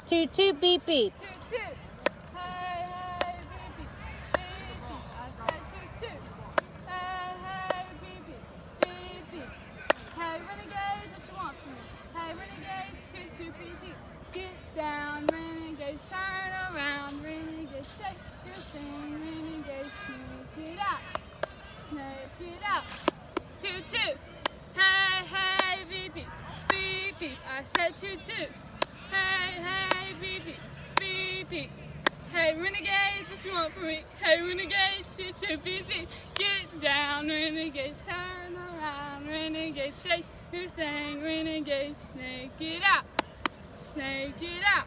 Toot toot beep beep. Toot toot. Hey, hey, beep beep. Beep beep. I said toot toot. Hey, hey, beep beep. Beep beep. Hey, renegades, what you want from me? Hey, renegades, toot toot beep beep. Get down, renegades, turn around, renegades, shake your thing, renegades, sneak it out. Snake it out. Toot toot. Hey, hey, beep beep. Beep beep. I said toot toot. Hey, hey, beep beep. Beep beep. Hey, renegades, what you want from me? Hey, renegades, toot toot beep beep. Get down, renegades, turn around, renegades, shake your thing, renegades, snake it out. Snake it out.